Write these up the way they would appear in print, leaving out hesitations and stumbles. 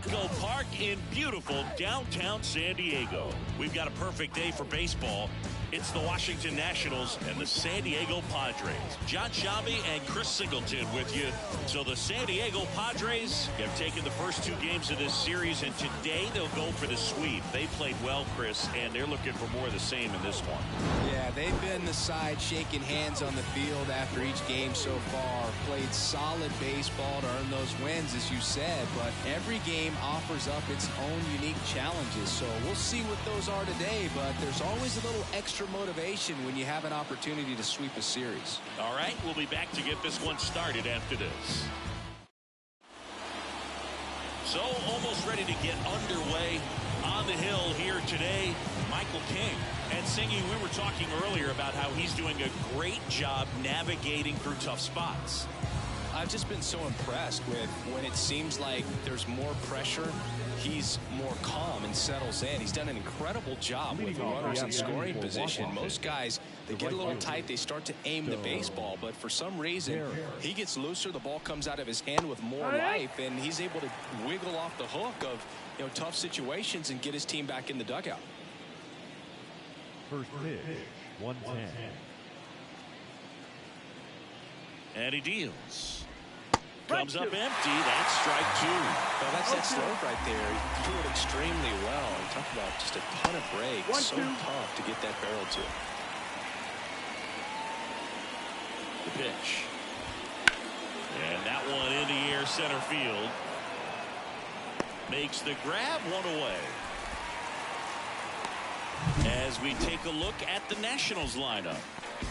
Petco Park in beautiful downtown San Diego. We've got a perfect day for baseball. It's the Washington Nationals and the San Diego Padres. John Sciambi and Chris Singleton with you. So the San Diego Padres have taken the first two games of this series, and today they'll go for the sweep. They played well, Chris, and they're looking for more of the same in this one. Yeah, they've been the side shaking hands on the field after each game so far. Played solid baseball to earn those wins, as you said, but every game offers up its own unique challenges. So we'll see what those are today, but there's always a little extra motivation when you have an opportunity to sweep a series. All right, we'll be back to get this one started after this. So almost ready to get underway on the hill here today, Michael King. And Singy, we were talking earlier about how he's doing a great job navigating through tough spots. I've just been so impressed with when it seems like there's more pressure, he's more calm and settles in. He's done an incredible job with runners in scoring position. Most guys, they get a little tight, they start to aim the baseball, but for some reason, he gets looser, the ball comes out of his hand with more life, and he's able to wiggle off the hook of tough situations and get his team back in the dugout. First pitch, 110. And he deals. Comes up empty. That's strike two. Well, that's that slope right there. He threw it extremely well. Talk about just a ton of breaks. So tough to get that barrel to. The pitch. And that one in the air center field. Makes the grab, one away. As we take a look at the Nationals lineup.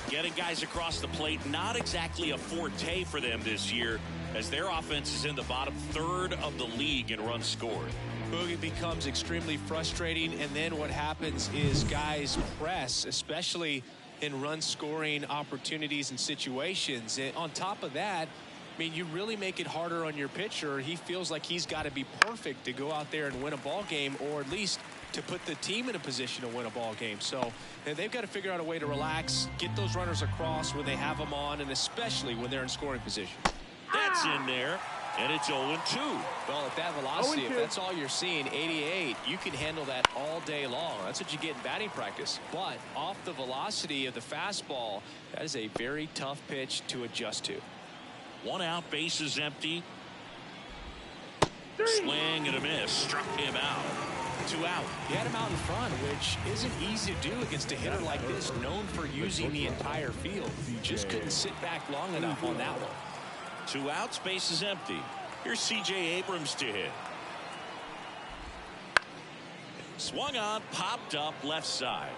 Getting guys across the plate, not exactly a forte for them this year, as their offense is in the bottom third of the league in runs scored. It becomes extremely frustrating, and then what happens is guys press, especially in run scoring opportunities and situations. And on top of that, I mean, you really make it harder on your pitcher. He feels like he's got to be perfect to go out there and win a ball game, or at least to put the team in a position to win a ball game. So they've got to figure out a way to relax, get those runners across when they have them on, and especially when they're in scoring position. That's in there, and it's 0-2. Well, at that velocity, if that's all you're seeing, 88, you can handle that all day long. That's what you get in batting practice. But off the velocity of the fastball, that is a very tough pitch to adjust to. One out, bases empty. Swing and a miss. Struck him out. 2 out. He had him out in front, which isn't easy to do against a hitter like this, known for using the entire field. Just couldn't sit back long enough on that one. 2 outs, bases empty. Here's C.J. Abrams to hit. Swung on, popped up left side.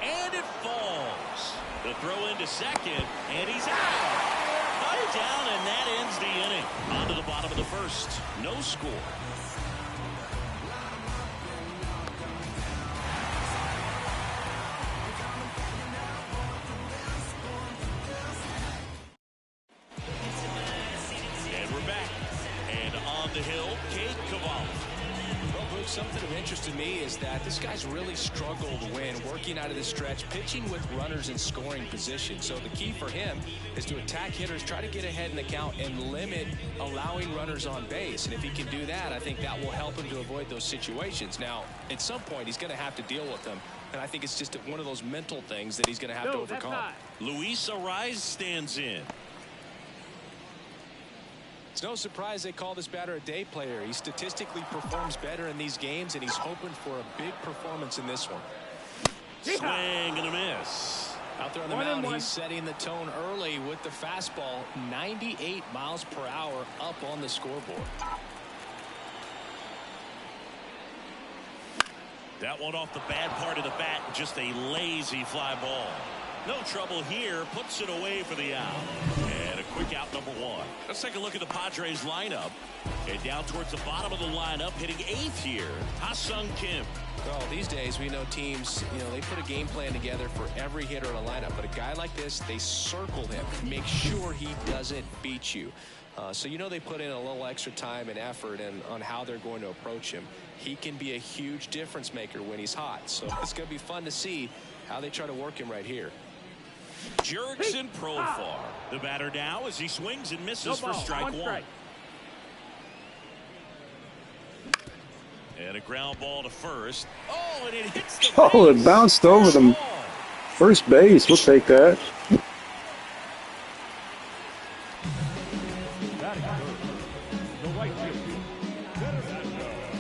And it falls. The throw into second, and he's out. Put down, and that ends the inning. On to the bottom of the first. No score. The hill, Cavalli. Well, Bruce, something of interest to me is that this guy's really struggled when working out of the stretch, pitching with runners in scoring position. So the key for him is to attack hitters, try to get ahead in the count, and limit allowing runners on base. And if he can do that, I think that will help him to avoid those situations. Now, at some point, he's going to have to deal with them. And I think it's just one of those mental things that he's going to have to overcome. Luis Arraez stands in. It's no surprise they call this batter a day player. He statistically performs better in these games, and he's hoping for a big performance in this one. Swing and a miss. Out there on the mound, he's setting the tone early with the fastball. 98 miles per hour up on the scoreboard. That one off the bad part of the bat, just a lazy fly ball. No trouble here, puts it away for the out. And a quick out, number 1. Let's take a look at the Padres lineup. And down towards the bottom of the lineup, hitting 8th here, Ha-Sung Kim. Well, these days we know teams, they put a game plan together for every hitter in a lineup. But a guy like this, they circle him, make sure he doesn't beat you. So they put in a little extra time and effort on how they're going to approach him. He can be a huge difference maker when he's hot. So it's going to be fun to see how they try to work him right here. Jerks and Profar. The batter now as he swings and misses for strike 1. And a ground ball to first. Oh, and it hits the Oh, it base. bounced over the first base. We'll take that.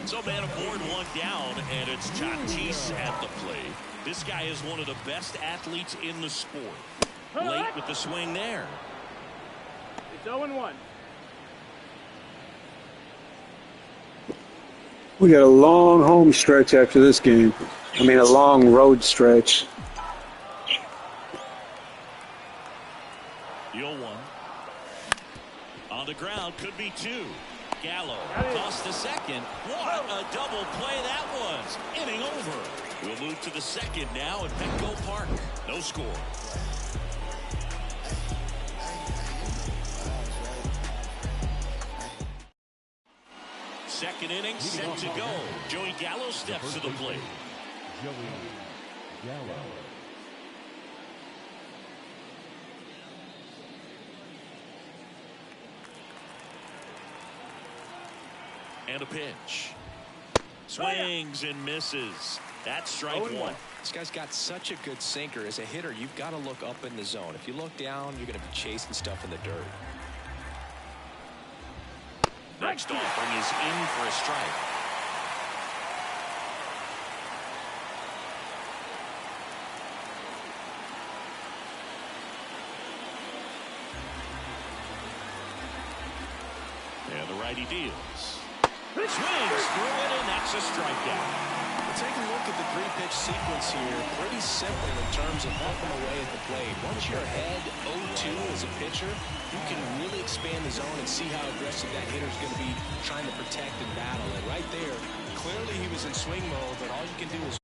So man aboard, one down, and it's Tatis at the plate. This guy is one of the best athletes in the sport. Late with the swing there. It's 0-1. We got a long home stretch after this game. I mean, a long road stretch. The 0-1. On the ground, could be two. Gallo tossed to second. What a double play that was. Inning over. We'll move to the second now at Petco Park. No score. Second inning set to go. Joey Gallo steps to the plate. Joey Gallo. And a pitch. Swings and misses. That's strike one. This guy's got such a good sinker. As a hitter, you've got to look up in the zone. If you look down, you're going to be chasing stuff in the dirt. Next offering is in for a strike. And the righty deals. Swings through it, and that's a strikeout. Well, take a look at the three-pitch sequence here. Pretty simple in terms of bumping away at the plate. Once you're ahead 0-2 as a pitcher, you can really expand the zone and see how aggressive that hitter's going to be trying to protect and battle. And right there, clearly he was in swing mode, but all you can do is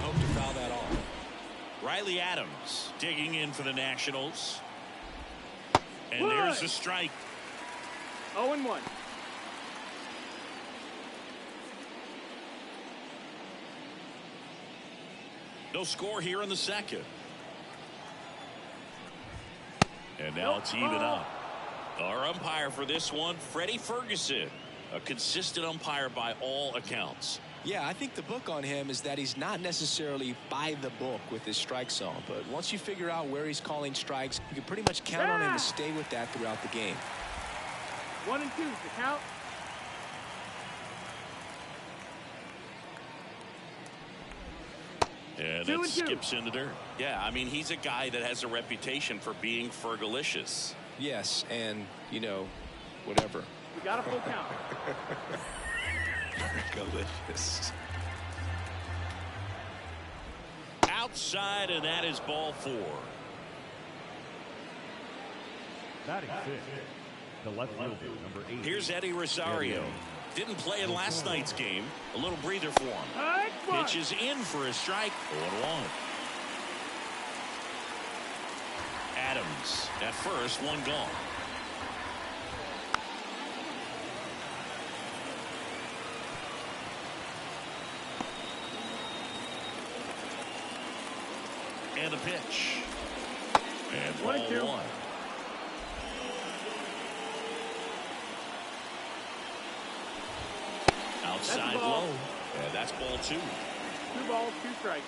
hope to foul that off. Riley Adams digging in for the Nationals. And there's a strike. 0-1. No score here in the second. And now it's even up. Our umpire for this one, Freddie Ferguson, a consistent umpire by all accounts. Yeah, I think the book on him is that he's not necessarily by the book with his strike zone. But once you figure out where he's calling strikes, you can pretty much count on him to stay with that throughout the game. 1 and 2 to count. And it skips in the dirt. Yeah, I mean, he's a guy that has a reputation for being fergalicious. Yes, and, you know, whatever. We got a full count. Fergalicious. Outside, and that is ball 4. Batting fifth, the left fielder, number 8. Here's Eddie Rosario. Didn't play in last night's game. A little breather for him. Pitch is in for a strike. 0-1. Adams at first, one gone. And a pitch. And ball 1. Outside ball. low. And that's ball 2. 2 balls, 2 strikes.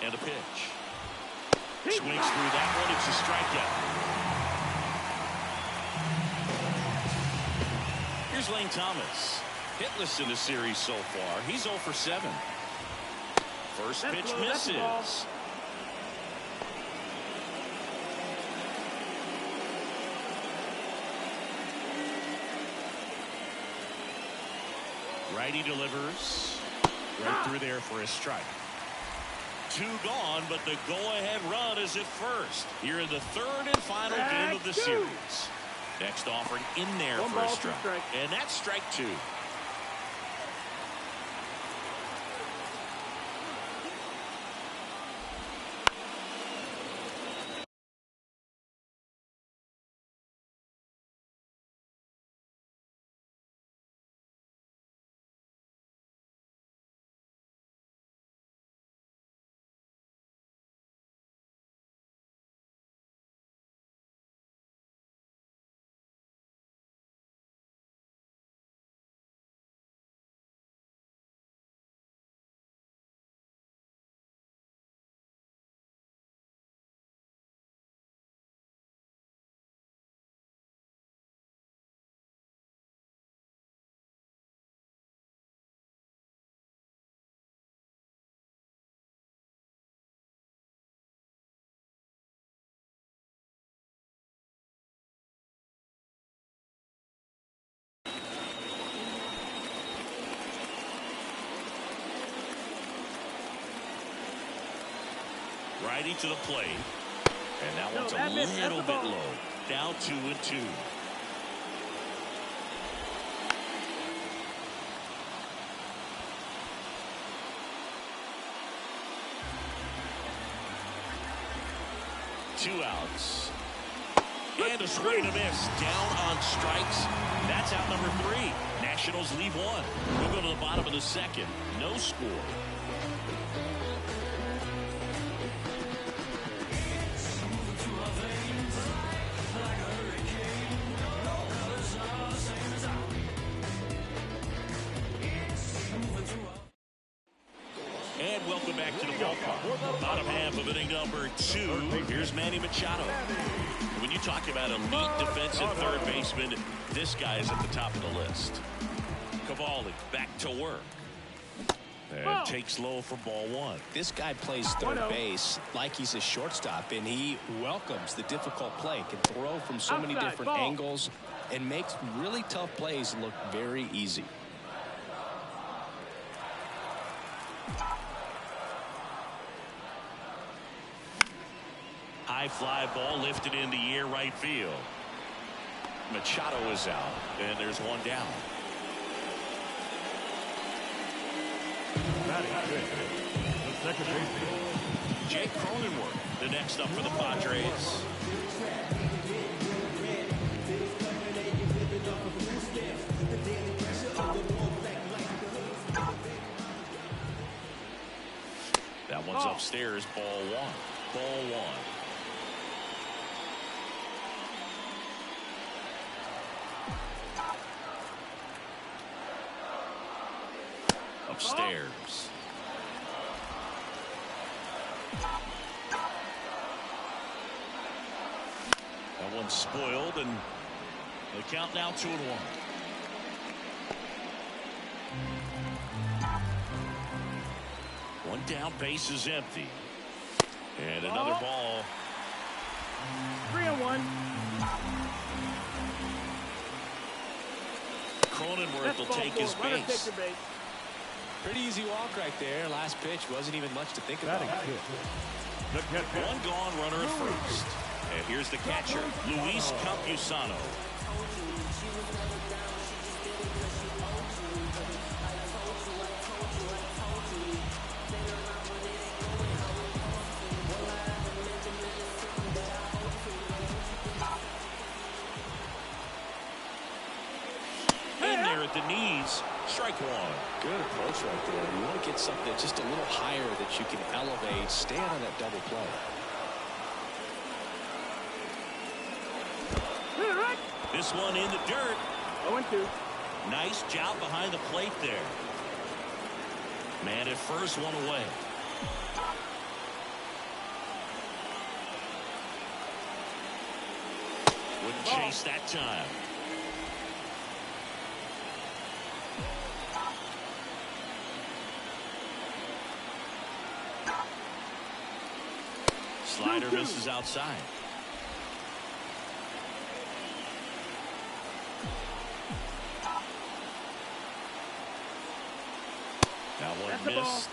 And a pitch. Swings through that one. It's a strikeout. Here's Lane Thomas. Hitless in the series so far. He's 0 for 7. First pitch misses. Righty delivers. Right through there for a strike. 2 gone, but the go-ahead run is at first. Here in the 3rd and final game of the series. Next offering in there for a strike. And that's strike 2. Righty to the plate. And that one's a little bit low. Now 2-2. Two outs. And a swing and a miss. Down on strikes. That's out number 3. Nationals leave 1. We'll go to the bottom of the 2nd. No score. And welcome back to the ballpark. Bottom half of inning number 2. Here's Manny Machado. When you talk about elite defensive third baseman, this guy is at the top of the list. Cavalli back to work. And takes low for ball 1. This guy plays third base like he's a shortstop, and he welcomes the difficult play. Can throw from so many different angles and makes really tough plays look very easy. High fly ball lifted in the air right field. Machado is out, and there's one down. Batting fifth, the second baseman, Jake Cronenworth, the next up for the Padres. That one's upstairs, ball 1. Ball 1. Upstairs. That one's spoiled, and the count now 2-1. One down, base is empty. And another ball. 3-1. Cronenworth will take his base. Pretty easy walk right there. Last pitch wasn't even much to think about. batting fifth, the catcher, One gone, runner at first. And here's the catcher, Luis Campusano. In there at the knees. Strike strike one. Good approach right there. You want to get something just a little higher that you can elevate. Stay out of that double play. This one in the dirt. 0-2. Nice job behind the plate there. Man at first, one away. Wouldn't chase that time. Slider misses outside. That one missed.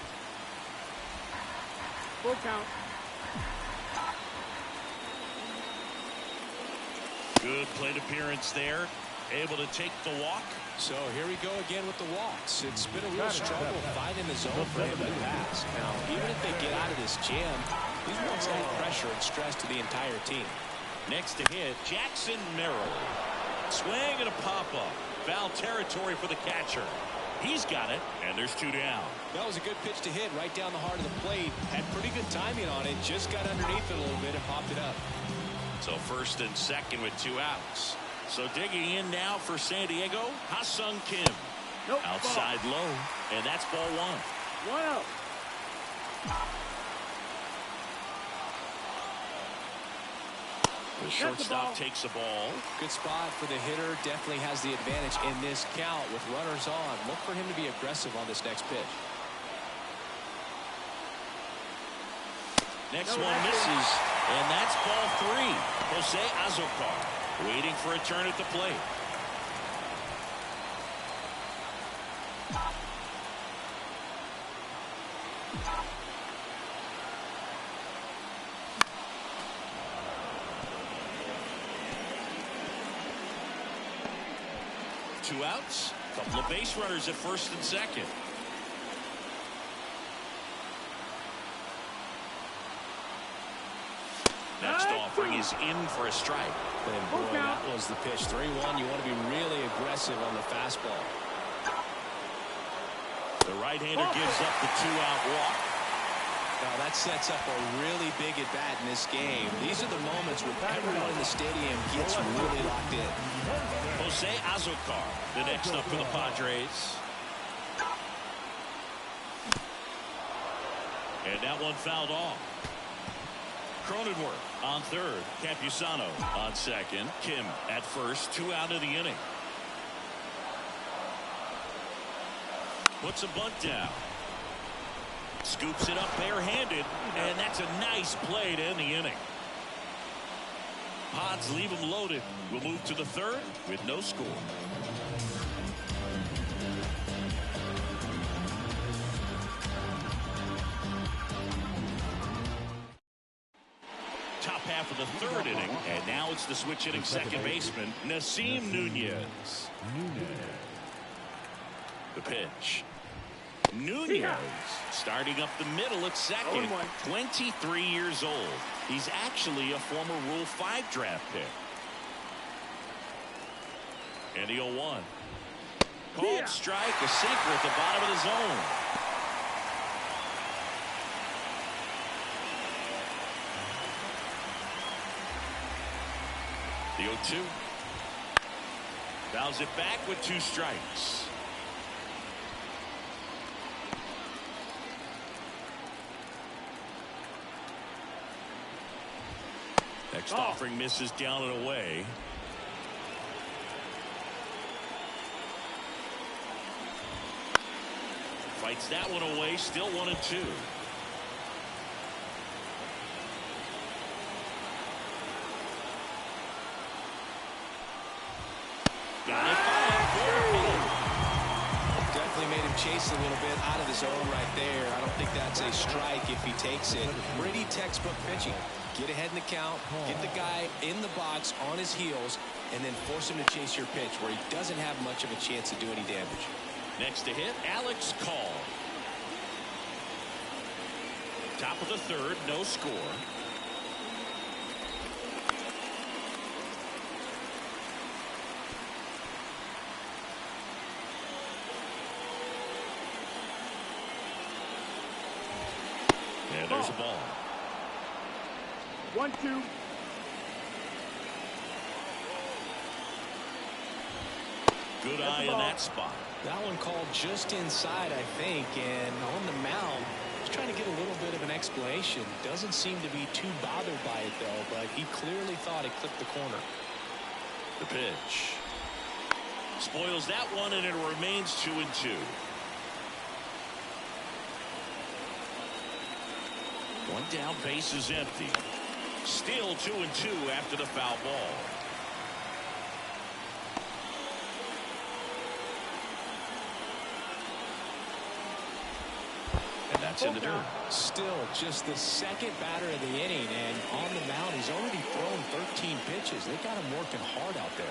Full count. Good plate appearance there. Able to take the walk. So here we go again with the walks. It's been a real struggle finding the zone for him in the past. Now, even if they get out of this jam, these walks add pressure and stress to the entire team. Next to hit, Jackson Merrill. Swing and a pop-up. Foul territory for the catcher. He's got it, and there's two down. That was a good pitch to hit right down the heart of the plate. Had pretty good timing on it. Just got underneath it a little bit and popped it up. So first and second with two outs. So digging in now for Sandiego, Ha-Sung Kim. Nope, outside ball. low, and that's ball one. 1 out. The shortstop takes the ball. Good spot for the hitter. Definitely has the advantage in this count with runners on. Look for him to be aggressive on this next pitch. Next one misses, and that's ball three. Jose Azocar waiting for a turn at the plate. Two outs, couple of base runners at first and second. Next offering is in for a strike. And boy, that was the pitch. 3-1. You want to be really aggressive on the fastball. The right-hander gives up the two-out walk. Now that sets up a really big at-bat in this game. These are the moments when everyone in the stadium gets really locked in. Jose Azocar, the next up for the Padres. And that one fouled off. Cronenworth on third. Campusano on second. Kim at first. Two out of the inning. Puts a bunt down. Scoops it up barehanded. And that's a nice play to end the inning. Pods leave him loaded. We'll move to the third with no score. Top half of the third inning, and now it's the switch hitting second baseman, Nasim Nunez. The pitch. Nunez starting up the middle at second, 23 years old. He's actually a former Rule 5 draft pick. And the 0-1. Called strike, a sinker at the bottom of the zone. The 0-2. Fouls it back with two strikes. Next offering misses down and away. Fights that one away, still 1-2. Got it by. Definitely made him chase a little bit out of the zone right there. I don't think that's a strike if he takes it. Pretty textbook pitching. Get ahead in the count, get the guy in the box on his heels, and then force him to chase your pitch where he doesn't have much of a chance to do any damage. Next to hit, Alex Call. Top of the third, no score. And there's a ball. 1-2. Good eye in that spot. That one called just inside, I think, and on the mound, he's trying to get a little bit of an explanation. Doesn't seem to be too bothered by it, though, but he clearly thought it clipped the corner. The pitch. Spoils that one, and it remains 2-2. One down, base is empty. Still 2-2 after the foul ball. And that's in the dirt. Still just the second batter of the inning, and on the mound, he's already thrown 13 pitches. They got him working hard out there.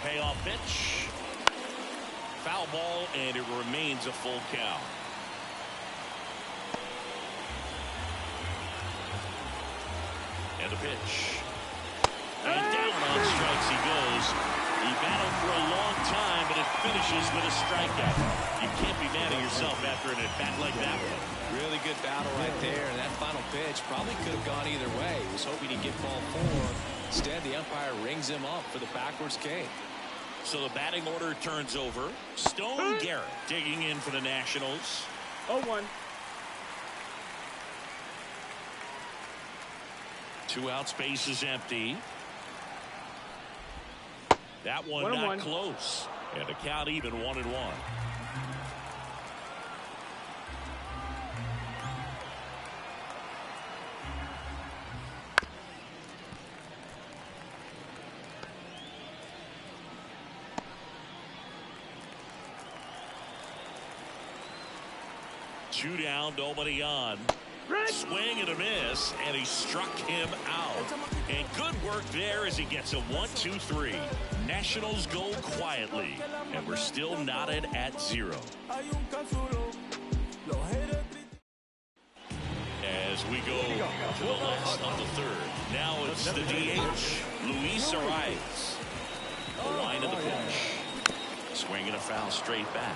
Payoff pitch. Foul ball, and it remains a full count. And the pitch. And down on strikes he goes. He battled for a long time, but it finishes with a strikeout. You can't be mad at yourself after an at-bat like that one. Really good battle right there, and that final pitch probably could have gone either way. He was hoping he'd get ball 4. Instead, the umpire rings him up for the backwards K. So the batting order turns over. Stone Garrett digging in for the Nationals. 0-1. 2 outs, base is empty. That one 1-1. not close. And the count even 1-1. Two down, nobody on. Swing and a miss, and he struck him out. And good work there as he gets a 1-2-3. Nationals go quietly, and we're still knotted at 0. As we go to the last of the third. Now it's the DH, Luis Arias. The line of the pitch. Swing and a foul straight back.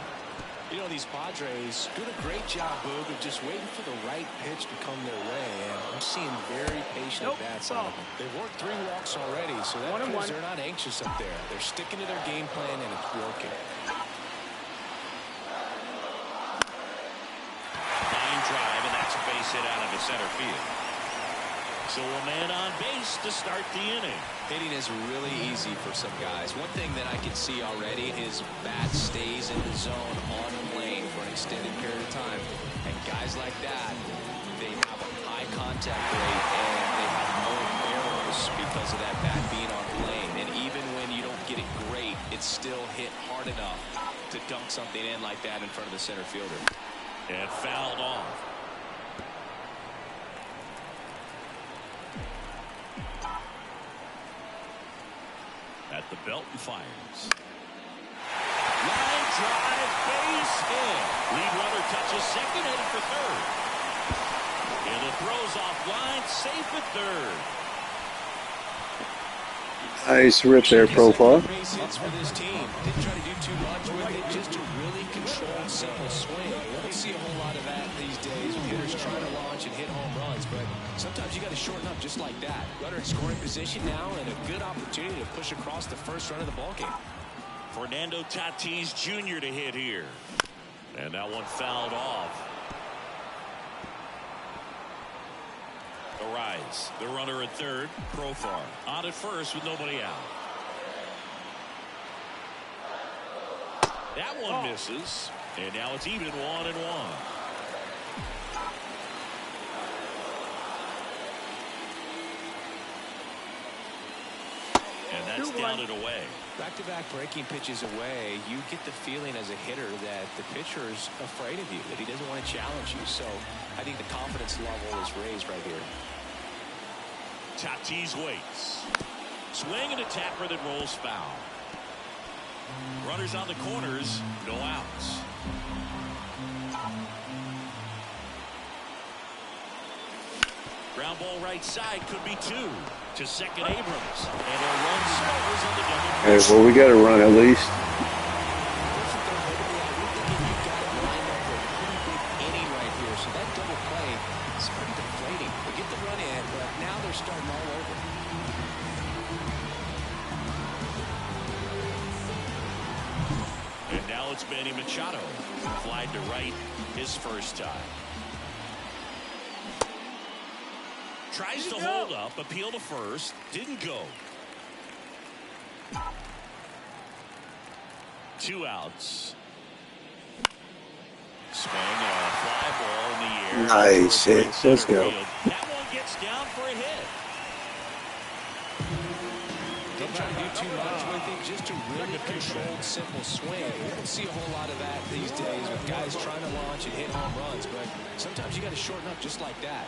You know, these Padres doing a great job, Boog, of just waiting for the right pitch to come their way. And I'm seeing very patient at-bats out of them. They've worked 3 walks already, so that proves they're not anxious up there. They're sticking to their game plan, and it's working. Line drive, and that's a base hit out of the center field. So a man on base to start the inning. Hitting is really easy for some guys. One thing that I can see already is bat stays in the zone on the plane for an extended period of time. And guys like that, they have a high contact rate and they have more errors because of that bat being on plane. And even when you don't get it great, it's still hit hard enough to dunk something in like that in front of the center fielder. And fouled off. At the belt and fires. Line drive, base hit. Lead runner touches second, headed for third. And the throw's offline, safe at third. Nice rip there, Profile. Base hits for this team. Didn't try to do too much with it, just a really controlled, simple swing. We don't see a whole lot of that these days with hitters trying to launch and hit home runs, but sometimes you got to shorten up just like that. Runner in scoring position now, and a good opportunity to push across the first run of the ballgame. Fernando Tatis Jr. to hit here. And that one fouled off. Arise, the runner at third, Profar on at first with nobody out. That one misses, and now it's even 1-1. And that's down and away. Back-to-back breaking pitches away, you get the feeling as a hitter that the pitcher's afraid of you, that he doesn't want to challenge you. So I think the confidence level is raised right here. Tatis waits. Swing and a tapper that rolls foul. Runners on the corners, no outs. Ground ball right side, could be 2 to second Abrams. And a run scores on the double play. Hey, well, we got to run at least. And now it's Manny Machado, flied to right his first time. Tries to hold up, appeal to first, didn't go. 2 outs. Swing and a fly ball in the air. Nice hit. Let's go. That one gets down for a hit. Don't try to do too much with it, just a really controlled, simple swing. You don't see a whole lot of that these days with guys trying to launch and hit home runs, but sometimes you got to shorten up just like that.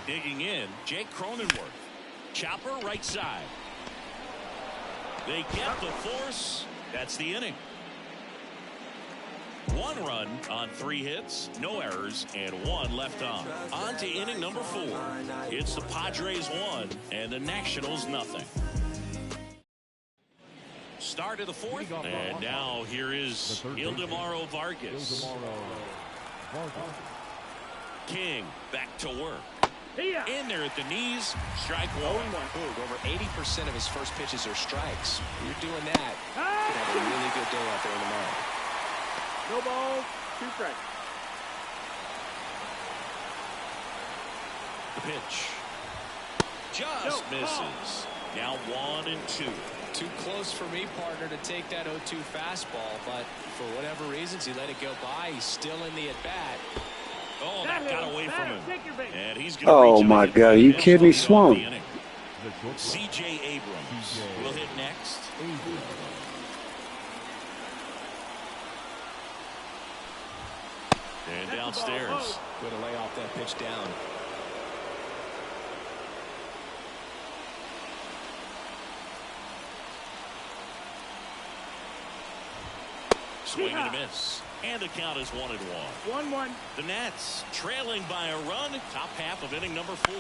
Digging in, Jake Cronenworth. Chopper right side. They get the force. That's the inning. 1 run on 3 hits, no errors, and 1 left on. On to inning number 4. It's the Padres 1 and the Nationals nothing. Start of the 4th, and now here is Ildemaro Vargas. King back to work. In there at the knees, strike 1. Over 80% of his first pitches are strikes. You're doing that, you have a really good day out there tomorrow. No balls, 2 strikes. The pitch just misses. Now 1-2. Too close for me, partner, to take that 0-2 fastball, but for whatever reasons, he let it go by. He's still in the at-bat. Oh, that got away from him. And he's going Oh, my God. Are you kidding me? Swung. C.J. Abrams will hit next. And downstairs. Going to lay off that pitch down. Swing and a miss. And the count is 1-1. 1-1. The Nats trailing by a run. Top half of inning number 4.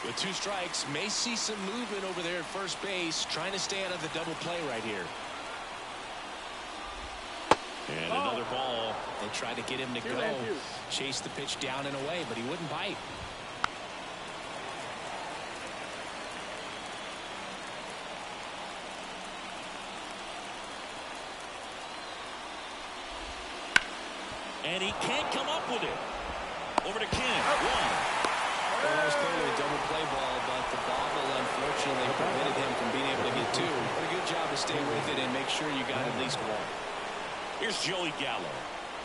With 2 strikes, may see some movement over there at first base, trying to stay out of the double play right here. And another ball. They tried to get him to go, chase the pitch down and away, but he wouldn't bite. And he can't come up with it. Over to King. 1. Well, that was clearly a double play ball, but the bobble unfortunately prevented him from being able to get 2. But a good job to stay with it and make sure you got at least 1. Here's Joey Gallo.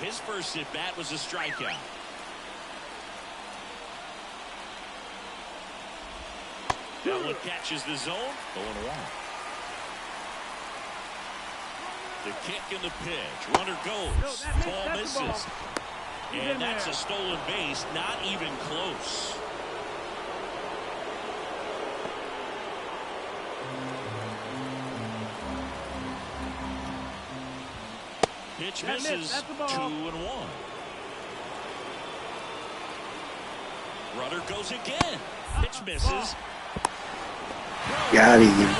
His first at bat was a strikeout. That one catches the zone. 0-1. The kick and the pitch. Runner goes. Ball misses. And that's a stolen base. Not even close. Pitch misses. 2-1. Runner goes again. Pitch misses. Got him.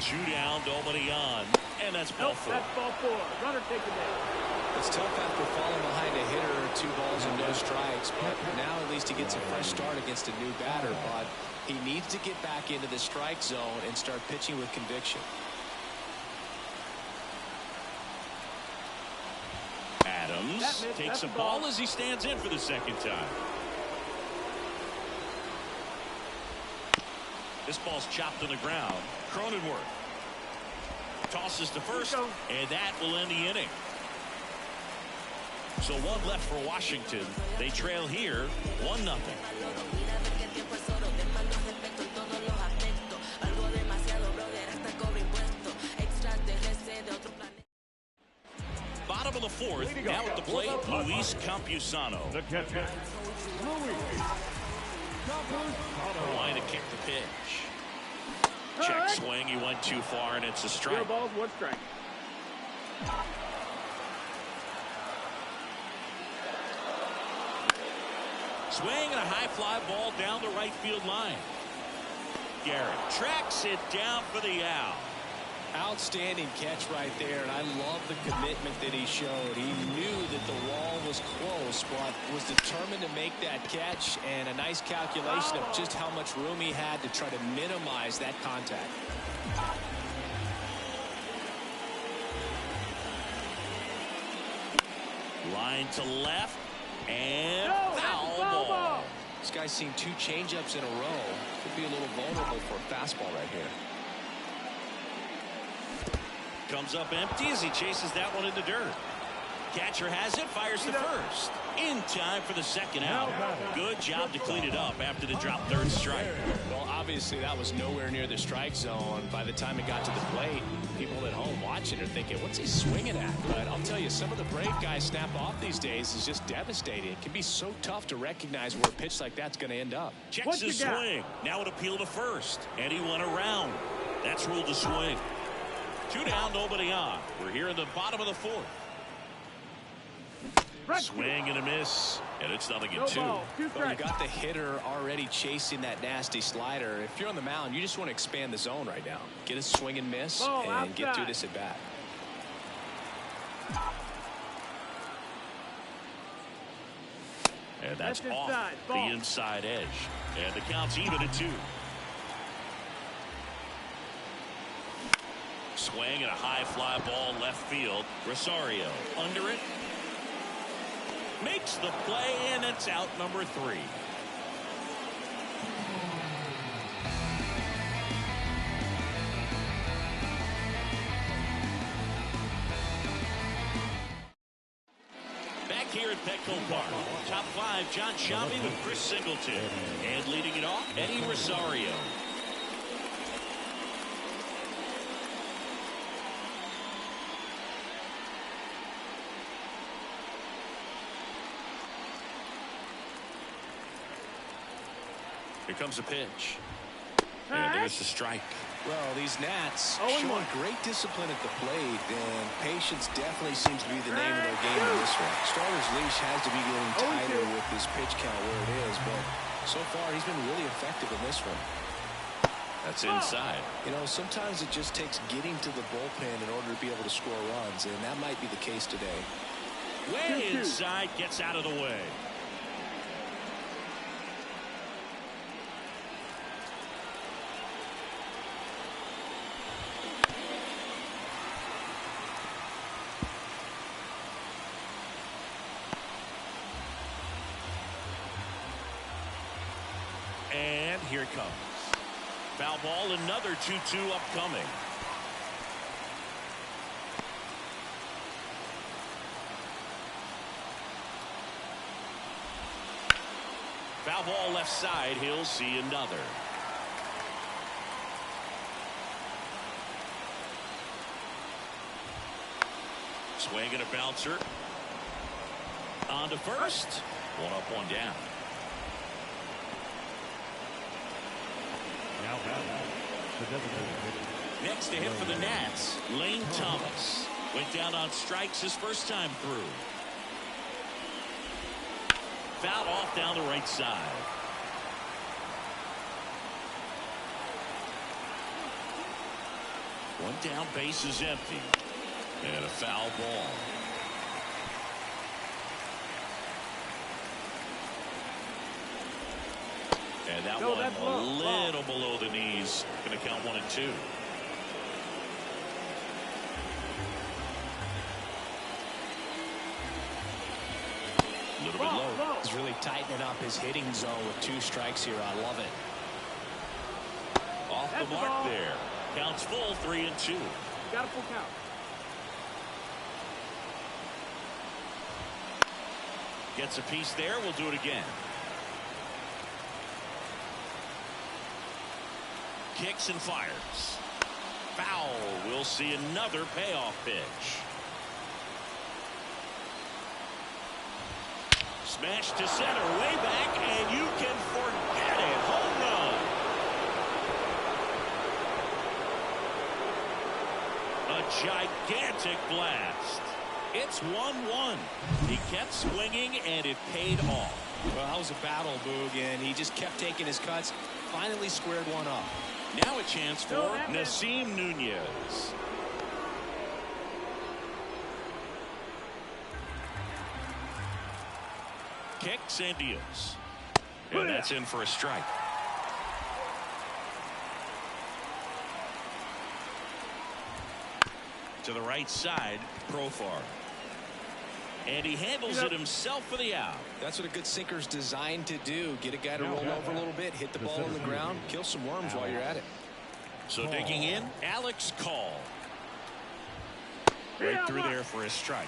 2 down, nobody on, and that's ball 4. That's ball 4. Runner taking it. It's tough after falling behind a hitter, 2 balls and no strikes, but now at least he gets a fresh start against a new batter. But he needs to get back into the strike zone and start pitching with conviction. Adams takes a ball as he stands in for the second time. This ball's chopped on the ground. Cronenworth tosses to first, and that will end the inning. So 1 left for Washington. They trail here 1-0. Bottom of the fourth. Now at the plate, Luis Campusano. The catcher, Luis Campusano. Line to kick the pitch. Check swing. He went too far, and it's a strike. 0 balls, 1 strike. Swing and a high fly ball down the right field line. Garrett tracks it down for the out. Outstanding catch right there, and I love the commitment that he showed. He knew that the wall was close, but was determined to make that catch, and a nice calculation of just how much room he had to try to minimize that contact. Line to left, and No, foul foul ball. This guy's seen 2 changeups in a row. Could be a little vulnerable for a fastball right here. Comes up empty as he chases that one in the dirt. Catcher has it, fires to first. In time for the second out. Good job to clean it up after the drop third strike. Well, obviously that was nowhere near the strike zone. By the time it got to the plate, people at home watching are thinking, what's he swinging at? But I'll tell you, some of the break guys snap off these days is just devastating. It can be so tough to recognize where a pitch like that's going to end up. Checks his swing. Now an appeal to first. And he went around. That's ruled a swing. 2 down, nobody on. We're here in the bottom of the fourth. Swing and a miss, and it's nothing in 2. Ball, 2 Well, you strikes. got the hitter already chasing that nasty slider. If you're on the mound, you just want to expand the zone right now. Get a swing and miss Ball and get through outside. this at bat. And that's Left off inside, the ball. inside edge. And the count's even at 2. Swing and a high fly ball left field. Rosario under it. Makes the play, and it's out number 3. Back here at Petco Park. Top 5, John Shabby with Chris Singleton. And leading it off, Eddie Rosario. Here comes a pitch. And there's the strike. Well, these Nats 0-1. showing great discipline at the plate, and patience definitely seems to be the name of their game in this one. Starter's leash has to be getting tighter with his pitch count where it is, but so far he's been really effective in this one. That's inside. You know, sometimes it just takes getting to the bullpen in order to be able to score runs, and that might be the case today. Way inside, gets out of the way. And here it comes. Foul ball, another 2-2 upcoming. Foul ball left side, he'll see another. Swing and a bouncer. On to first. 1 up, 1 down. Now the designated hitter. Next to hit for the Nats, Lane Thomas. Went down on strikes his first time through. Fouled off down the right side. One down, base is empty. And a foul ball. And that one a little below the knees. Going to count 1 and 2. A little bit low. He's really tightening up his hitting zone with 2 strikes here. I love it. Off That's the the mark ball. there. Counts full, 3 and 2. Got a full count. Gets a piece there. We'll do it again. Kicks and fires. Foul. We'll see another payoff pitch. Smash to center, way back, and you can forget it. Home run. A gigantic blast. It's 1-1. He kept swinging, and it paid off. Well, that was a battle, Boog, and he just kept taking his cuts. Finally squared one up. Now a chance for Nasim Nunez. Kick, Sandiego. And that's in for a strike. To the right side, Profar. And he handles it himself for the out. That's what a good sinker's designed to do. Get a guy to roll over a little bit, hit the ball on the ground, kill some worms while you're at it. So digging in, Alex Call. Right through there for a strike.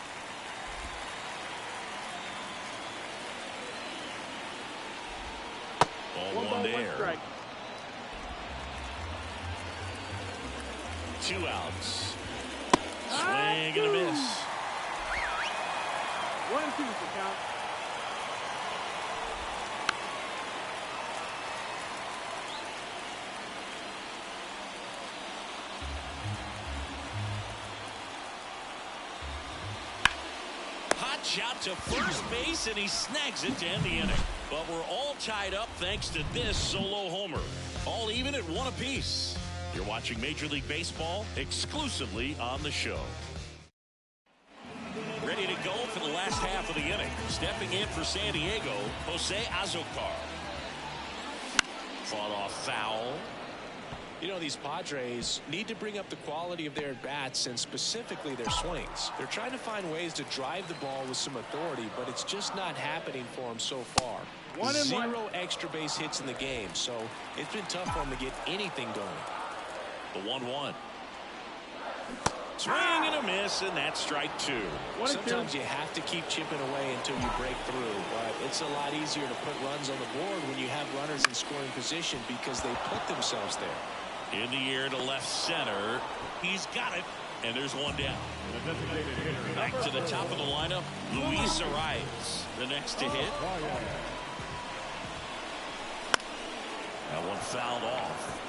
Ball one there. 2 outs. Swing and a miss. 1-2 for count. Hot shot to first base, and he snags it to end the inning. But we're all tied up thanks to this solo homer. All even at 1 apiece. You're watching Major League Baseball exclusively on the show. Ready to go for the last half of the inning. Stepping in for Sandiego, Jose Azocar. Fought off foul. You know, these Padres need to bring up the quality of their at-bats and specifically their swings. They're trying to find ways to drive the ball with some authority, but it's just not happening for them so far. 0 extra base hits in the game, so it's been tough for them to get anything going. The 1-1. Swing and a miss, and that's strike 2. Sometimes you have to keep chipping away until you break through, but it's a lot easier to put runs on the board when you have runners in scoring position because they put themselves there. In the air to left center. He's got it, and there's one down. Back to the top of the lineup, Luis Arias, the next to hit. That one fouled off.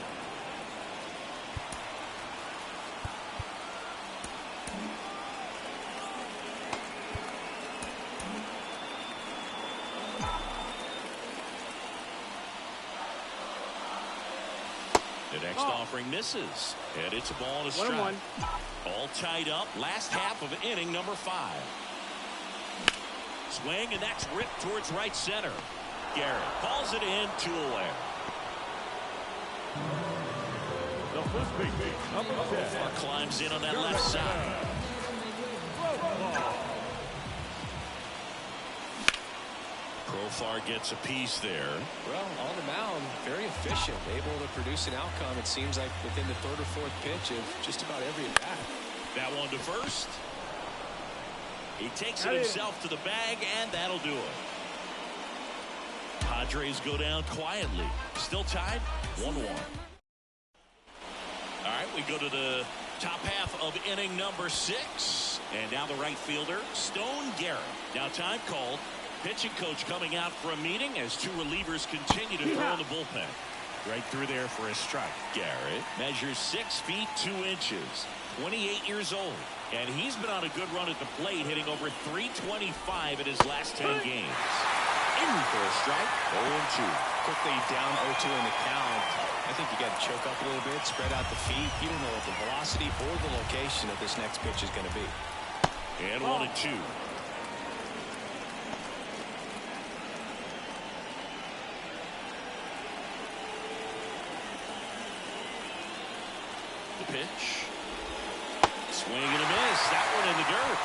The next offering misses, and it's a ball and a strike. All tied up. Last half of inning number 5. Swing, and that's ripped towards right center. Garrett calls it in, 2 away. Climbs in on that left side. Profar gets a piece there. Well, on the mound, very efficient, able to produce an outcome, it seems like, within the 3rd or 4th pitch of just about every at-bat. That one to first. He takes it himself to the bag, and that'll do it. Padres go down quietly. Still tied, 1-1. All right, we go to the top half of inning number 6. And now the right fielder, Stone Garrett. Now time called. Pitching coach coming out for a meeting as 2 relievers continue to throw in the bullpen. Right through there for a strike. Garrett measures 6 feet 2 inches. 28 years old. And he's been on a good run at the plate, hitting over .325 in his last 10 games. In for a strike, 0-2. Quickly down 0-2 in the count. I think you got to choke up a little bit, spread out the feet. You don't know what the velocity or the location of this next pitch is going to be. And 1-2. The pitch. Swing and a miss. That one in the dirt.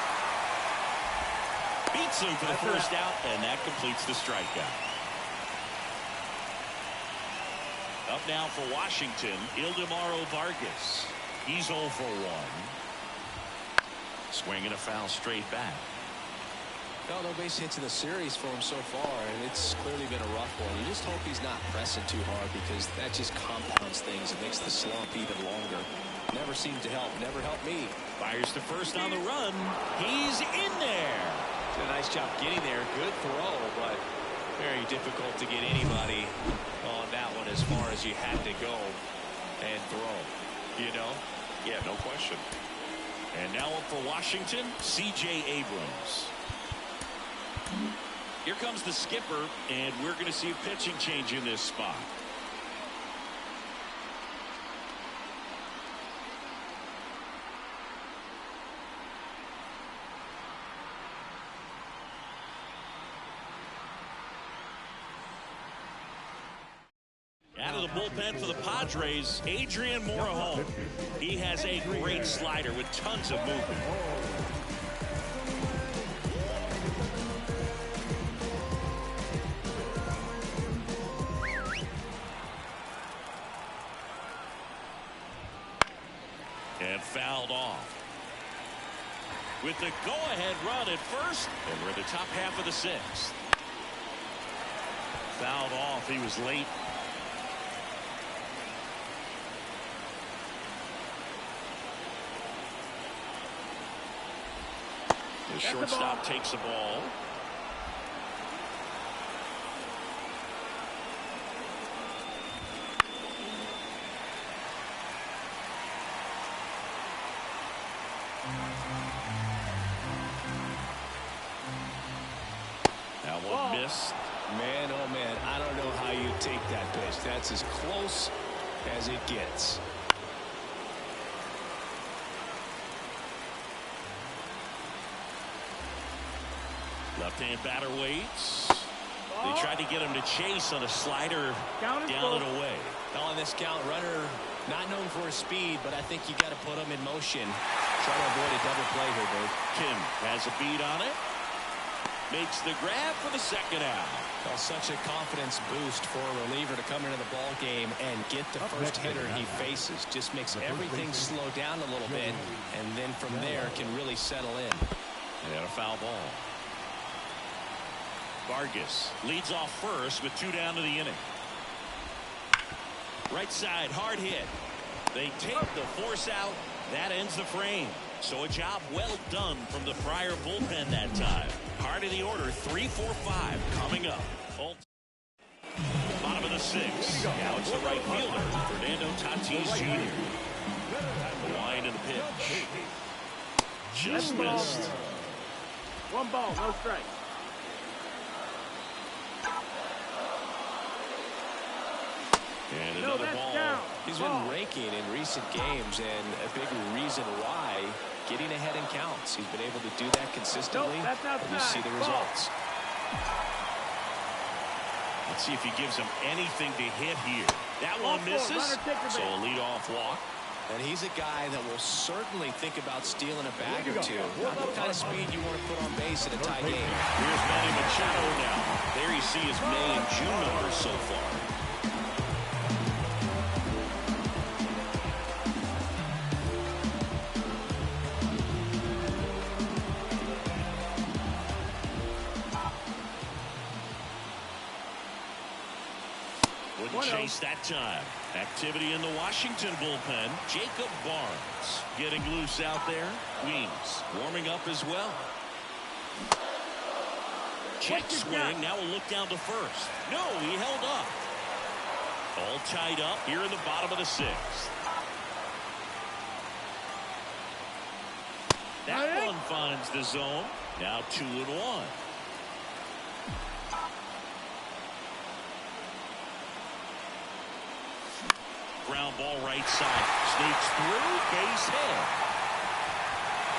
Beats him for the first out, and that completes the strikeout. Up now for Washington, Ildemaro Vargas. He's 0 for 1. Swing and a foul straight back. Well, no base hits in the series for him so far, and it's clearly been a rough one. You just hope he's not pressing too hard because that just compounds things. It makes the slump even longer. Never seemed to help. Never helped me. Fires to first on the run. He's in there. It's a nice job getting there. Good throw, but very difficult to get anybody on that one as far as you had to go and throw. You know? Yeah, no question. And now up for Washington, C.J. Abrams. Here comes the skipper, and we're going to see a pitching change in this spot. Out of the bullpen for the Padres, Adrian Morejon. He has a great slider with tons of movement. And fouled off. With the go-ahead run at first, and we're in the top half of the sixth. Fouled off. He was late. The shortstop takes the ball. That one missed. Man, oh man, I don't know how you take that pitch. That's as close as it gets. Left-hand batter waits. They tried to get him to chase on a slider down and away. On this count, runner not known for his speed, but I think you got to put him in motion. Try to avoid a double play here, Dave. Kim has a beat on it. Makes the grab for the second out. Well, such a confidence boost for a reliever to come into the ball game and get the first hitter he faces. Just makes everything slow down a little bit, and then from there can really settle in. And a foul ball. Vargas leads off first with 2 down to the inning. Right side, hard hit. They take the force out. That ends the frame. So a job well done from the prior bullpen that time. Heart of the order, 3-4-5 coming up. Bottom of the sixth. Now it's the right fielder, Fernando Tatis Jr. The line and the pitch. Just missed. 1 ball, no strike. And another ball. Down. He's been raking in recent games, and a big reason why, getting ahead in counts. He's been able to do that consistently, Nope, that's outside. and you see the results. Let's see if he gives him anything to hit here. That one misses, so a leadoff walk. And he's a guy that will certainly think about stealing a bag or two. Not the kind of speed you want to put on base in a tie game. Here's Manny Machado now. There you see his May and June numbers so far. Wouldn't chase that time. Activity in the Washington bullpen. Jacob Barnes getting loose out there. Wings warming up as well. Check swing. Now we'll look down to first. No, he held up. All tied up here in the bottom of the sixth. That one finds the zone. Now 2-1. Ground ball right side. Sneaks through. Base hit.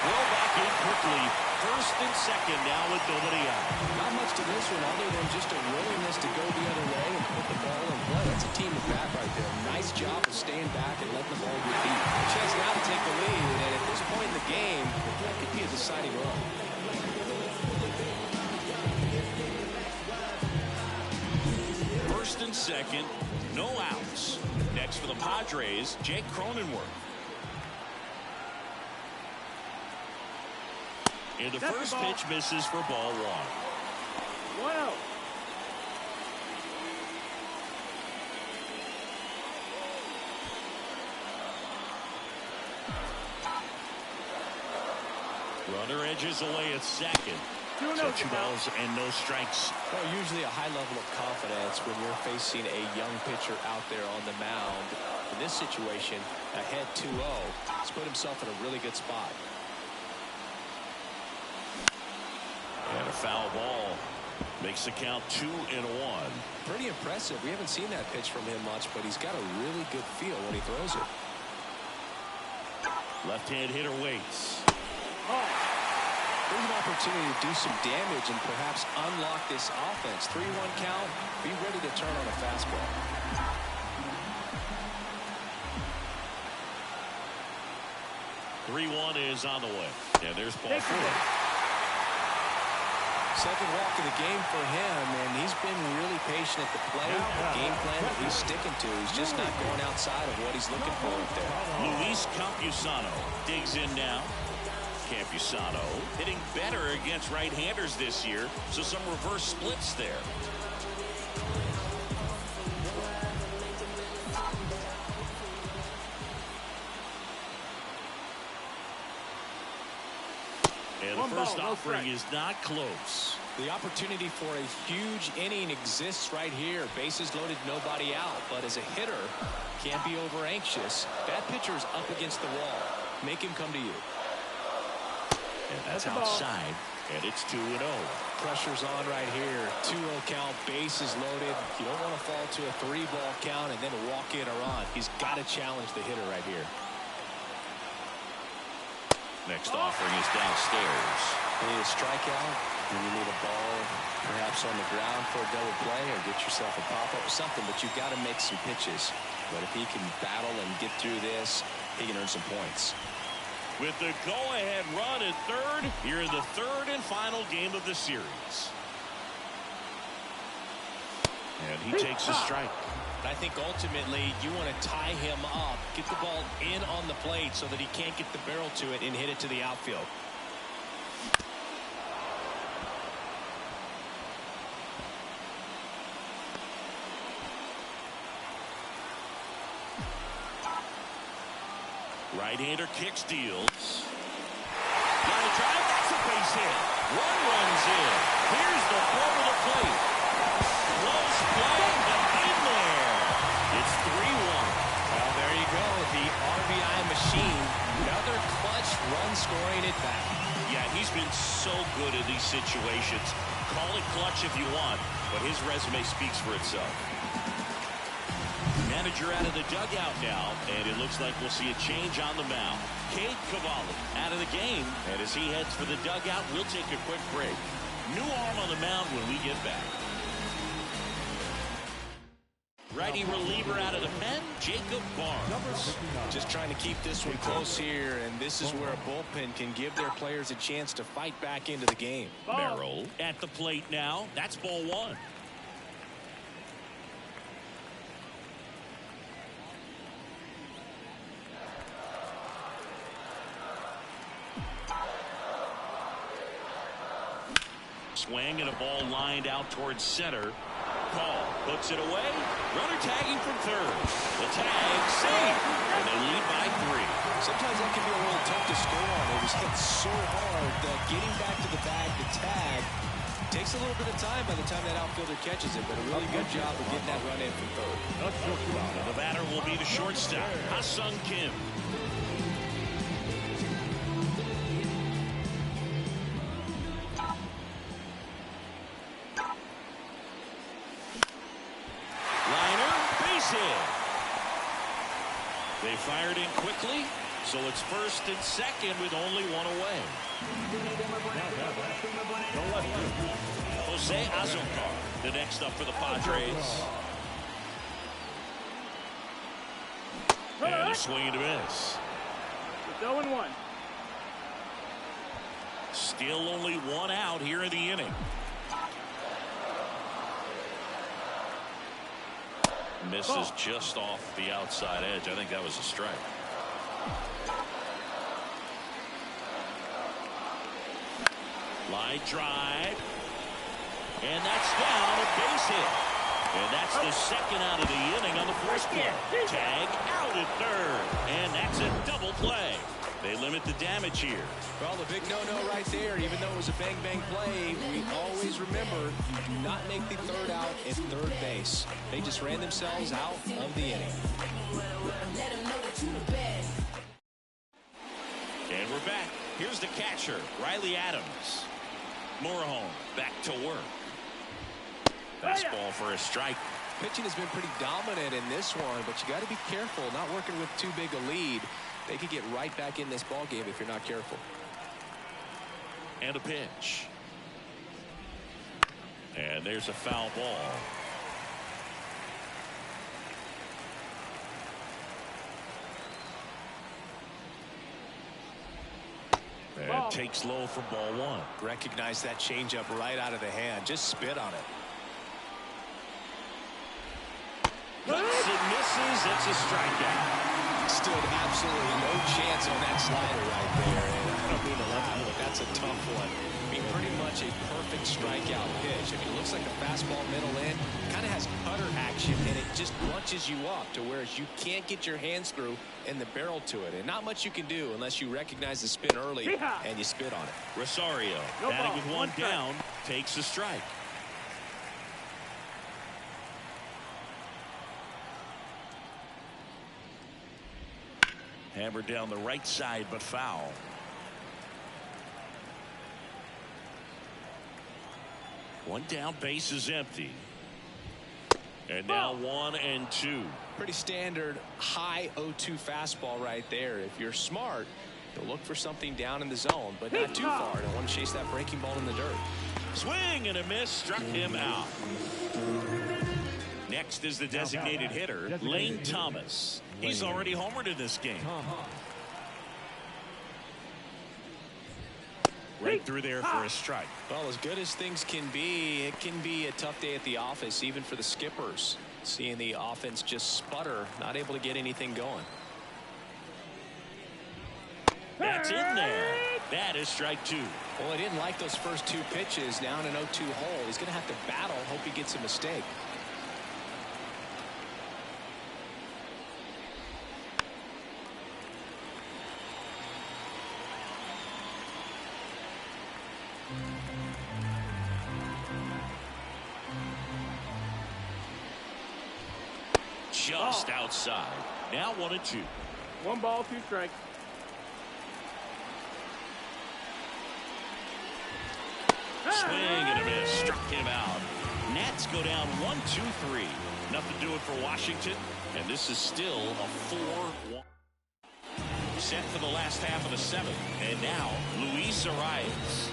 Well back in quickly. First and second now with nobody out. Not much to this one other than just a willingness to go the other way and put the ball in play. That's a team of bat right there. Nice job of staying back and letting the ball get beat. A chance now to take the lead, and at this point in the game, that could be a deciding run. First and second. No outs. Next for the Padres, Jake Cronenworth. And the first pitch misses for ball 1. 1-0. Runner edges away at second. 2-0. So 2 balls and no strikes. Well, usually a high level of confidence when you're facing a young pitcher out there on the mound. In this situation, ahead 2-0, he's put himself in a really good spot. And a foul ball makes the count 2-1. Pretty impressive. We haven't seen that pitch from him much, but he's got a really good feel when he throws it. Left-hand hitter waits. There's an opportunity to do some damage and perhaps unlock this offense. 3-1 count. Be ready to turn on a fastball. Three-1 is on the way. And there's ball 4. Second walk of the game for him, and he's been really patient at the plate. The game plan that he's sticking to. He's just not going outside of what he's looking for up there. Luis Campusano digs in now. Campusano hitting better against right-handers this year, so some reverse splits there. And the first offering is not close. The opportunity for a huge inning exists right here. Bases loaded, nobody out. But as a hitter, can't be over anxious. That pitcher is up against the wall. Make him come to you. And that's outside. And it's 2-0. Pressure's on right here. 2-0 count, bases loaded. You don't want to fall to a 3-ball count and then walk in or run. He's got to challenge the hitter right here. Next offering is downstairs. You need a strikeout, and you need a ball perhaps on the ground for a double play, or get yourself a pop-up or something, but you've got to make some pitches. But if he can battle and get through this, he can earn some points. With the go-ahead run at third, here in the third and final game of the series. And he takes a strike. I think ultimately you want to tie him up, get the ball in on the plate so that he can't get the barrel to it and hit it to the outfield. Right-hander kicks, deals. Line drive, that's a base hit. One runs in. Here's the throw to the plate. Close play, but in there. It's 3-1. Well, there you go. The RBI machine. Another clutch run scoring at bat. Yeah, he's been so good in these situations. Call it clutch if you want, but his resume speaks for itself. Manager out of the dugout now, and it looks like we'll see a change on the mound. Cavalli out of the game, and as he heads for the dugout, we'll take a quick break. New arm on the mound when we get back. Righty reliever out of the pen, Jacob Barnes. Just trying to keep this one close here, and this is where a bullpen can give their players a chance to fight back into the game. Merrill at the plate now. That's ball 1. Swing and a ball lined out towards center. Call puts it away. Runner tagging from third. The tag safe, and they lead by 3. Sometimes that can be a little tough to score on. It was hit so hard that getting back to the bag, the tag, takes a little bit of time by the time that outfielder catches it, but a really good job of getting that run in from third. And the batter will be the shortstop, Ha-Sung Kim. They fired in quickly, so it's first and second with only one away. Jose Azocar, the next up for the Padres. And a swing and a miss. It's 0-1. Still only one out here in the inning. Misses just off the outside edge. I think that was a strike. Line drive. And that's down, a base hit. And that's the second out of the inning on the first play. Tag out at third. And that's a double play. They limit the damage here. Well, the big no-no right there, even though it was a bang-bang play, we always remember you do not make the third out at third base. They just ran themselves out of the inning. And we're back. Here's the catcher, Riley Adams. Moorhome back to work. Fastball for a strike. Pitching has been pretty dominant in this one, but you got to be careful, not working with too big a lead. They could get right back in this ball game if you're not careful. And a pitch. And there's a foul ball. And takes low for ball one. Recognize that changeup right out of the hand. Just spit on it. Cuts and misses. It's a strikeout. Stood absolutely no chance on that slider right there. And I don't mean to let you look. That's a tough one. I mean, pretty much a perfect strikeout pitch. I mean, it looks like a fastball middle in. Kind of has cutter action, and it just bunches you up to where you can't get your hands through and the barrel to it. And not much you can do unless you recognize the spin early and you spit on it. Rosario, batting with one down, takes a strike. Hammered down the right side, but foul. One down, base is empty. And now 1-2. Pretty standard high 0-2 fastball right there. If you're smart, you'll look for something down in the zone, but not too far. Don't want to chase that breaking ball in the dirt. Swing and a miss, struck him out. Next is the designated hitter, Lane Thomas. He's already homered in this game. Right through there for a strike. Well, as good as things can be, it can be a tough day at the office, even for the skippers. Seeing the offense just sputter, not able to get anything going. That's in there. That is strike two. Well, he didn't like those first two pitches. Now in an 0-2 hole, he's going to have to battle, hope he gets a mistake. Just outside. Now 1-2. 1 ball, 2 strikes. Swing and a miss. Struck him out. Nats go down 1-2-3. Nothing doing for Washington. And this is still a 4-1. Set for the last half of the 7th. And now Luis Arias.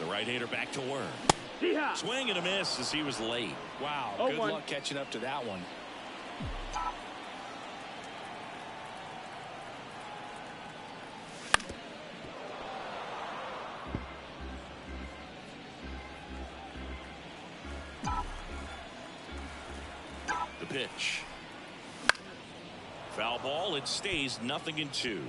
Right-hander back to work. Swing and a miss as he was late. Wow, good luck catching up to that one. The pitch. Foul ball. It stays 0-2.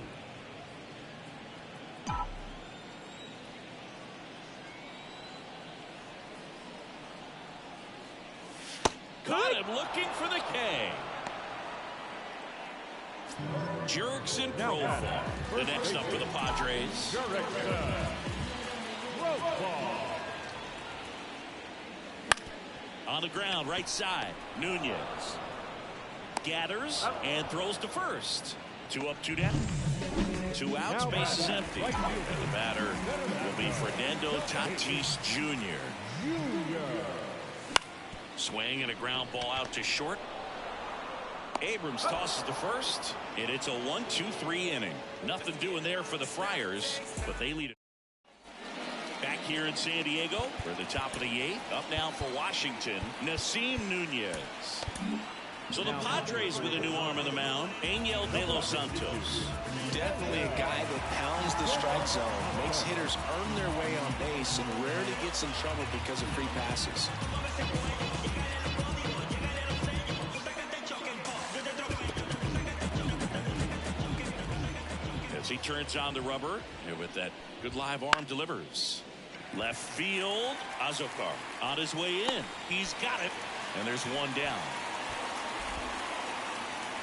Caught him looking for the K. Jerks and Profile. The next up for the Padres. On the ground, right side. Nunez gathers and throws to first. 2 up, 2 down. 2 outs, base is empty. And the batter will be Fernando Tatis Jr. Swing and a ground ball out to short. Abrams tosses to first, and it's a 1-2-3 inning. Nothing doing there for the Friars, but they lead it. Back here in San Diego for the top of the 8th. Up now for Washington, Nasim Nunez. So the Padres with a new arm on the mound, Angel De Los Santos. Definitely a guy that pounds the strike zone, makes hitters earn their way on base, and rarely gets in trouble because of free passes. As he turns on the rubber, and with that good live arm delivers. Left field, Azokar on his way in. He's got it, and there's one down.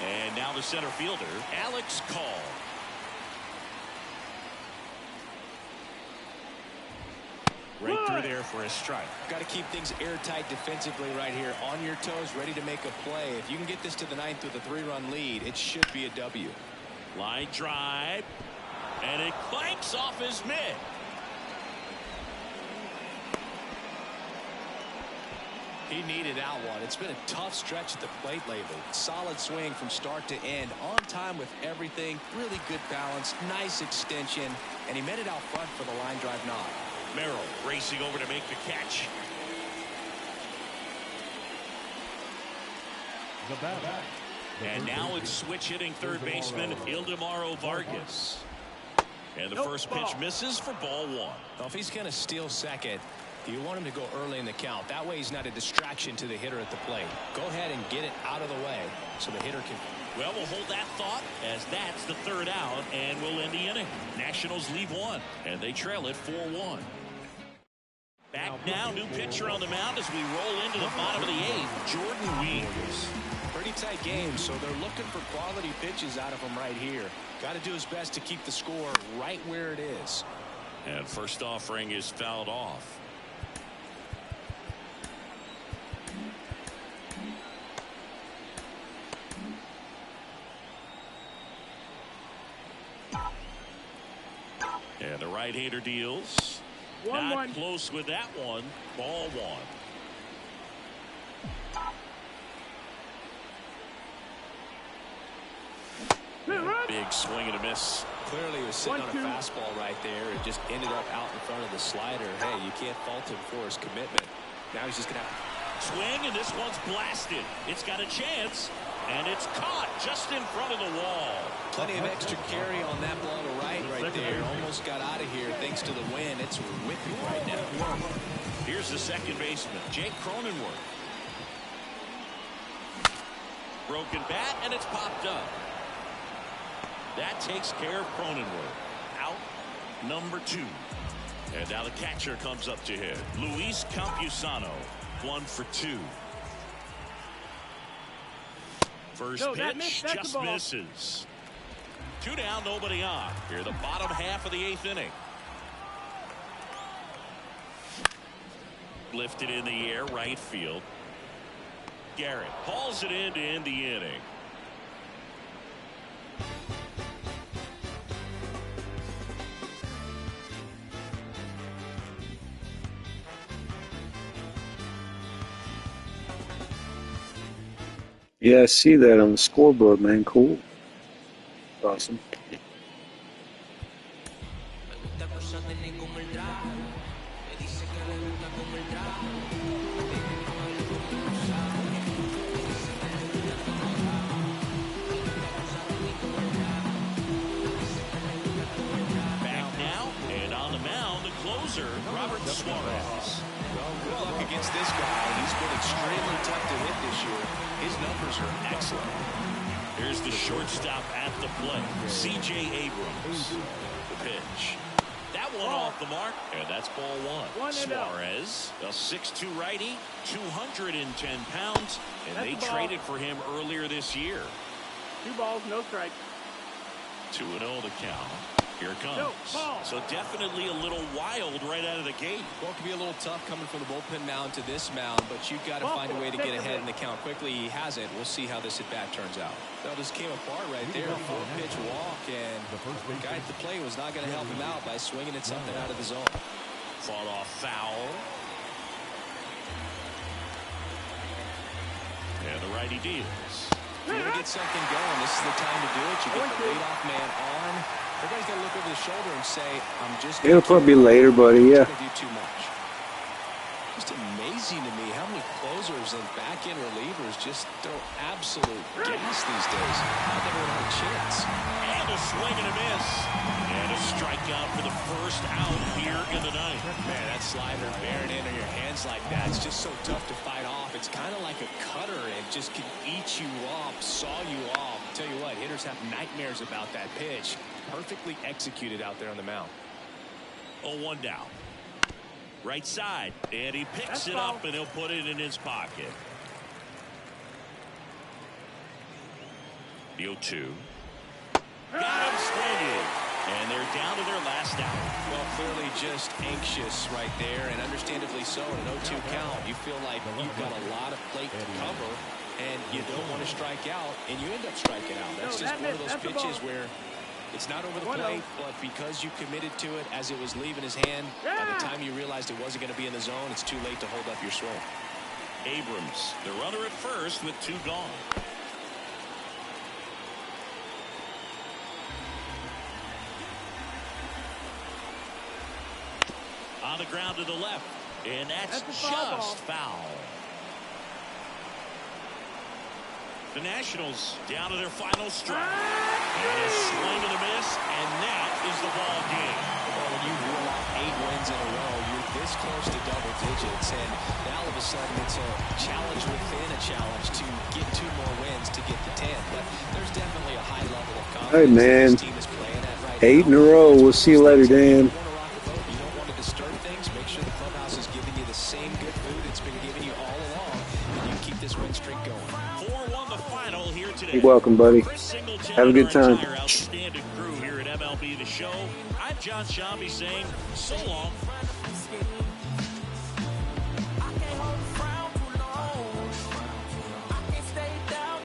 And now the center fielder, Alex Call. Right through there for a strike. Got to keep things airtight defensively right here. On your toes, ready to make a play. If you can get this to the ninth with a 3-run lead, it should be a W. Line drive, and it clanks off his mitt. He needed that one. It's been a tough stretch at the plate lately. Solid swing from start to end. On time with everything. Really good balance. Nice extension. And he met it out front for the line drive knock. Merrill racing over to make the catch. The batter. And now it's switch hitting third baseman Ildemaro Vargas. And the first pitch misses for ball one. Well, if he's going to steal second, you want him to go early in the count. That way he's not a distraction to the hitter at the plate. Go ahead and get it out of the way so the hitter can. Well, we'll hold that thought as that's the third out, and we'll end the inning. Nationals leave one, and they trail it 4-1. Back now, new pitcher on the mound as we roll into the bottom of the eighth, Jordan Weeks. Pretty tight game, so they're looking for quality pitches out of him right here. Got to do his best to keep the score right where it is. And first offering is fouled off. And the right-hander deals. Not close with that one. Ball one. Big swing and a miss. Clearly he was sitting on a fastball right there. It just ended up out in front of the slider. Hey, you can't fault him for his commitment. Now he's just going to swing, and this one's blasted. It's got a chance, and it's caught just in front of the wall. Plenty of extra carry on that ball to right there. Almost got out of here thanks to the wind. It's whipping right now. Here's the second baseman, Jake Cronenworth. Broken bat, and it's popped up. That takes care of Cronenworth. Out number 2. And now the catcher comes up to hit. Luis Campusano, 1 for 2. First pitch just misses. 2 down, nobody on. Here the bottom half of the 8th inning. Lifted in the air, right field. Garrett hauls it in to end the inning. Yeah, I see that on the scoreboard, man. Cool. Awesome. Back now, and on the mound, the closer, Robert Suarez. Well, good luck against this guy. He's been extremely tough to hit this year. His numbers are excellent. Here's the shortstop at the plate, C.J. Abrams. The pitch. That one off the mark, and that's ball one. Suarez, a 6'2" righty, 210 pounds, and they traded for him earlier this year. 2 balls, no strike. 2-0 the count. Here it comes. So definitely a little wild right out of the gate. Well, it can be a little tough coming from the bullpen mound to this mound, but you've got to find a way to get ahead in the count quickly. He hasn't. We'll see how this at-bat turns out. That just came apart right there. 4-pitch walk, and the guy at the plate was not going to help him out by swinging at something out of the zone. Fought off foul. And the righty deals. If you want to get something going, this is the time to do it. You get the leadoff man on. Everybody's got to look over the shoulder and say, I'm just It'll probably be later, buddy. Yeah. do too much. Just amazing to me how many closers and back-end relievers just throw absolute gas these days. I never had a chance. And a swing and a miss. And a strikeout for the first out here in the ninth. Man, that slider bearing in on your hands like that, it's just so tough to fight off. It's kind of like a cutter. It just can eat you off, saw you off. Tell you what, hitters have nightmares about that pitch. perfectly executed out there on the mound. 0-1 down. Right side, and he picks That's it foul. up, and he'll put it in his pocket. The 0-2. Got him swinging. And they're down to their last out. Well, clearly just anxious right there, and understandably so. In an 0-2 count, you feel like you've got a lot of plate to cover, and you don't want to strike out, and you end up striking out. That's just one of those pitches where it's not over the plate, but because you committed to it as it was leaving his hand, by the time you realized it wasn't going to be in the zone, it's too late to hold up your swing. Abrams, the runner at first with 2 gone. On the ground to the left, and that's just foul. The Nationals down to their final strike. And a swing and a miss, and that is the ball game. Well, when you reel off 8 wins in a row, you're this close to double digits, and now all of a sudden it's a challenge within a challenge to get 2 more wins to get to 10. But there's definitely a high level of confidence Hey, man. this team is playing at right 8 now. in a row. We'll see you later, Dan. You don't want to disturb things. Make sure the clubhouse is giving you the same good food it's been giving you all along, and you keep this win streak going. 4-1 the final here today. You're welcome, buddy. Chris Singleton Have a good and our time. entire outstanding crew here at MLB The Show. I'm John Shambi saying so long.